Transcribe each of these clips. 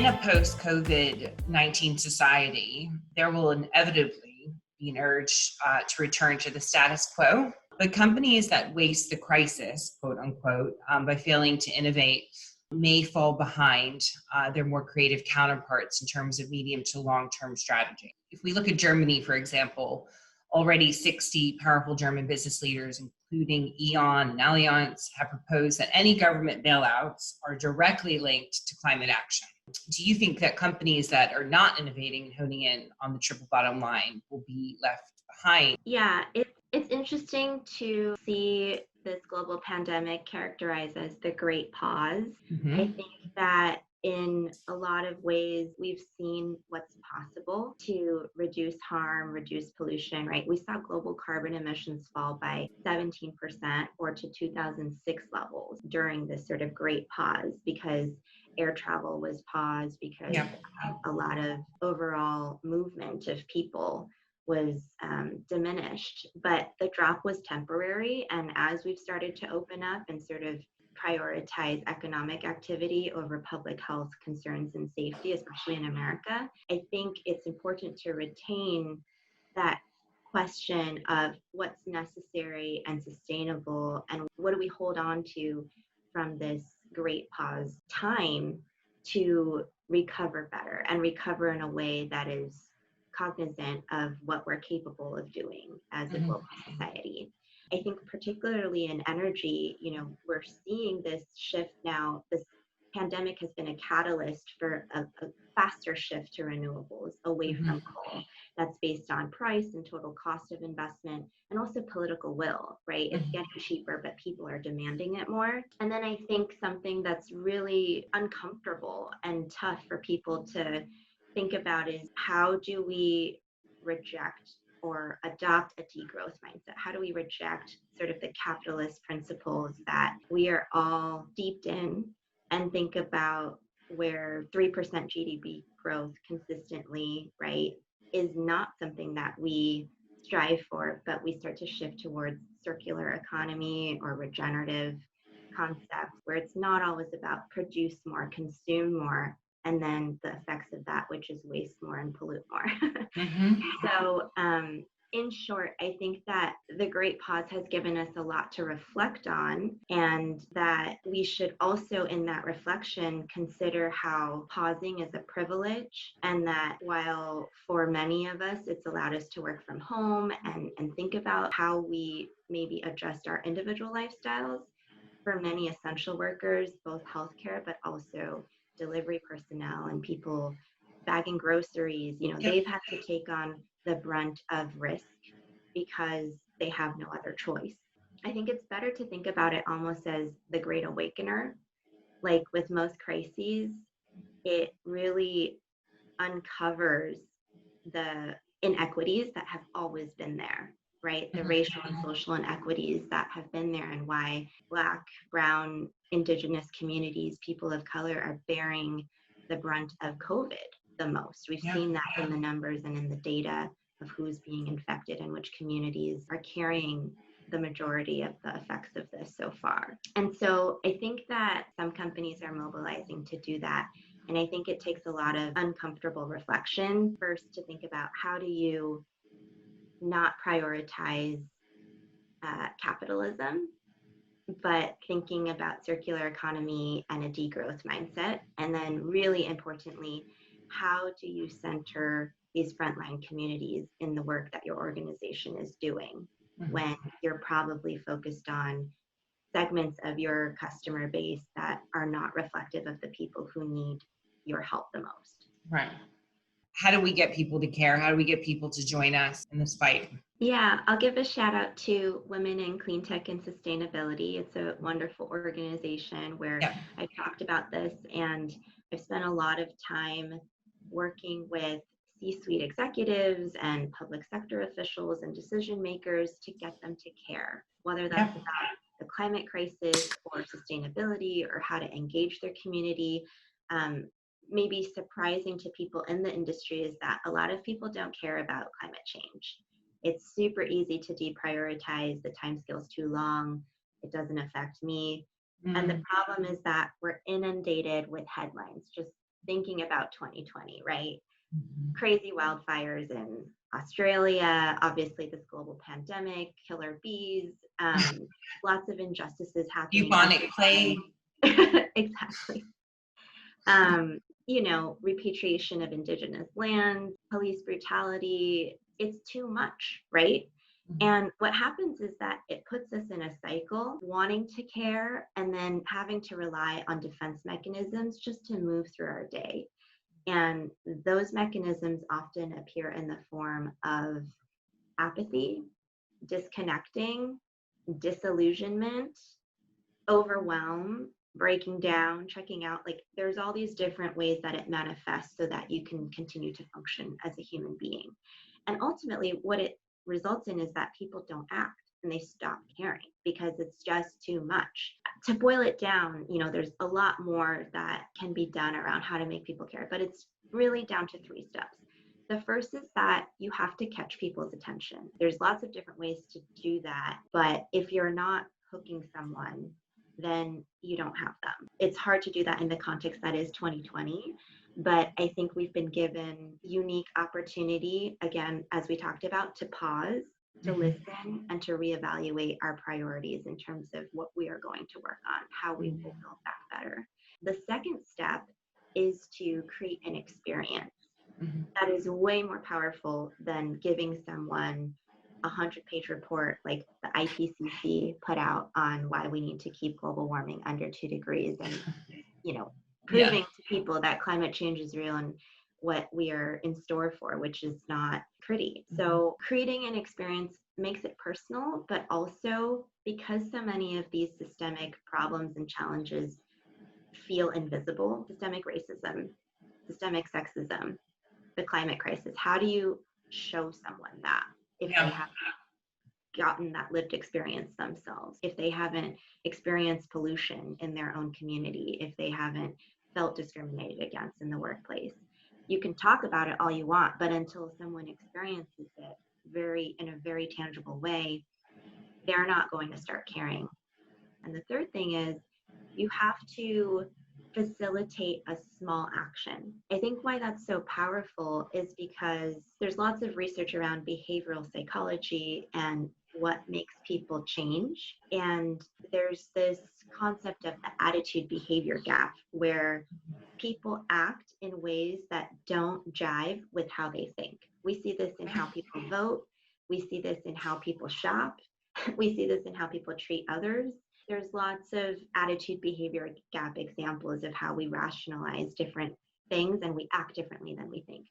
In a post-COVID-19 society, there will inevitably be an urge to return to the status quo. But companies that waste the crisis, quote unquote, by failing to innovate may fall behind their more creative counterparts in terms of medium to long-term strategy. If we look at Germany, for example, already 60 powerful German business leaders, including E.ON and Allianz, have proposed that any government bailouts are directly linked to climate action. Do you think that companies that are not innovating and honing in on the triple bottom line will be left behind? Yeah, it's interesting to see this global pandemic characterized as the Great Pause. I think that in a lot of ways, we've seen what's possible to reduce harm, reduce pollution, right? We saw global carbon emissions fall by 17% or to 2006 levels during this sort of Great Pause because air travel was paused because a lot of overall movement of people was diminished, but the drop was temporary. And as we've started to open up and sort of prioritize economic activity over public health concerns and safety, especially in America, I think it's important to retain that question of what's necessary and sustainable and what do we hold on to from this Great Pause time to recover better and recover in a way that is cognizant of what we're capable of doing as a global society. I think particularly in energy, we're seeing this shift now. This pandemic has been a catalyst for a faster shift to renewables away from coal. That's based on price and total cost of investment and also political will, right? It's getting cheaper, but people are demanding it more. And then I think something that's really uncomfortable and tough for people to think about is how do we reject or adopt a degrowth mindset? How do we reject sort of the capitalist principles that we are all steeped in and think about where 3% GDP growth consistently, right, is not something that we strive for, but we start to shift towards circular economy or regenerative concepts where it's not always about produce more, consume more, and then the effects of that, which is waste more and pollute more. So in short, I think that the Great Pause has given us a lot to reflect on, and that we should also in that reflection consider how pausing is a privilege, and that while for many of us it's allowed us to work from home and think about how we maybe adjust our individual lifestyles, for many essential workers, both healthcare but also delivery personnel and people bagging groceries, they've had to take on the brunt of risk because they have no other choice. I think it's better to think about it almost as the Great Awakener. Like with most crises, it really uncovers the inequities that have always been there, right? The racial and social inequities that have been there, and why Black, Brown, Indigenous communities, people of color are bearing the brunt of COVID the most. We've seen that in the numbers and in the data of who's being infected and which communities are carrying the majority of the effects of this so far. And so I think that some companies are mobilizing to do that. And I think it takes a lot of uncomfortable reflection first to think about how do you not prioritize capitalism, but thinking about circular economy and a degrowth mindset. And then really importantly, how do you center these frontline communities in the work that your organization is doing when you're probably focused on segments of your customer base that are not reflective of the people who need your help the most. Right. How do we get people to care? How do we get people to join us in this fight? Yeah, I'll give a shout out to Women in Clean Tech and Sustainability. It's a wonderful organization where I've talked about this, and I've spent a lot of time working with C-suite executives and public sector officials and decision makers to get them to care, whether that's about the climate crisis or sustainability or how to engage their community. Maybe surprising to people in the industry is that a lot of people don't care about climate change. It's super easy to deprioritize. The timescale's too long. It doesn't affect me. And the problem is that we're inundated with headlines, just thinking about 2020, right? Mhm. Crazy wildfires in Australia, obviously this global pandemic, killer bees, lots of injustices happening Bubonic every plague. day. Exactly. Repatriation of indigenous lands, police brutality, it's too much, right? Mhm. And what happens is that it puts us in a cycle, wanting to care and then having to rely on defense mechanisms just to move through our day. And those mechanisms often appear in the form of apathy, disconnecting, disillusionment, overwhelm, breaking down, checking out. Like there's all these different ways that it manifests so that you can continue to function as a human being. And ultimately, what it results in is that people don't act and they stop caring because it's just too much. To boil it down, there's a lot more that can be done around how to make people care, but it's really down to 3 steps. The first is that you have to catch people's attention. There's lots of different ways to do that, but if you're not hooking someone, then you don't have them. It's hard to do that in the context that is 2020, but I think we've been given unique opportunity, again, as we talked about, to pause, to Mhm. listen, and to reevaluate our priorities in terms of what we are going to work on, how we will build back better. The second step is to create an experience Mhm. that is way more powerful than giving someone a 100-page report like the IPCC put out on why we need to keep global warming under 2 degrees and, Yeah. proving to people that climate change is real and what we are in store for, which is not pretty. So creating an experience makes it personal, but also because so many of these systemic problems and challenges feel invisible, systemic racism, systemic sexism, the climate crisis, how do you show someone that if they Yeah. haven't gotten that lived experience themselves, if they haven't experienced pollution in their own community, if they haven't felt discriminated against in the workplace? You can talk about it all you want, but until someone experiences it in a very tangible way, they're not going to start caring. And the third thing is you have to facilitate a small action. I think why that's so powerful is because there's lots of research around behavioral psychology and what makes people change. And there's this concept of the attitude behavior gap where people act in ways that don't jive with how they think. We see this in how people vote, we see this in how people shop, we see this in how people treat others. There's lots of attitude behavior gap examples of how we rationalize different things and we act differently than we think.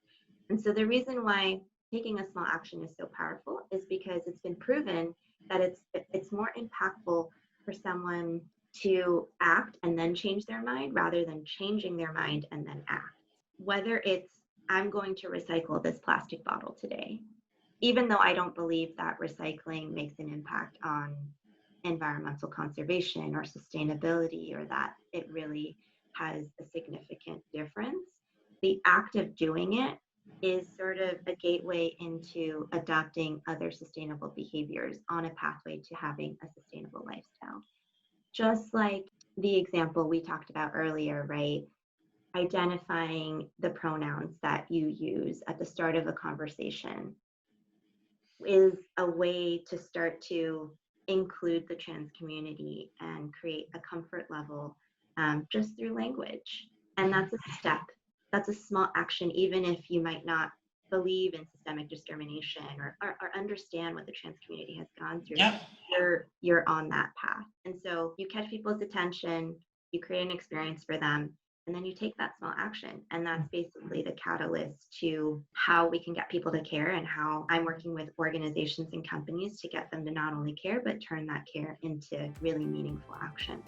And so the reason why taking a small action is so powerful is because it's been proven that it's more impactful for someone to act and then change their mind rather than changing their mind and then act. Whether it's I'm going to recycle this plastic bottle today, even though I don't believe that recycling makes an impact on environmental conservation or sustainability or that it really has a significant difference, the act of doing it is sort of a gateway into adopting other sustainable behaviors on a pathway to having a sustainable lifestyle. Just like the example we talked about earlier, right? Identifying the pronouns that you use at the start of a conversation is a way to start to include the trans community and create a comfort level just through language. And that's a step. That's a small action, even if you might not believe in systemic discrimination or understand what the trans community has gone through. Yep. You're on that path. And so you catch people's attention, you create an experience for them, and then you take that small action. And that's basically the catalyst to how we can get people to care and how I'm working with organizations and companies to get them to not only care, but turn that care into really meaningful action.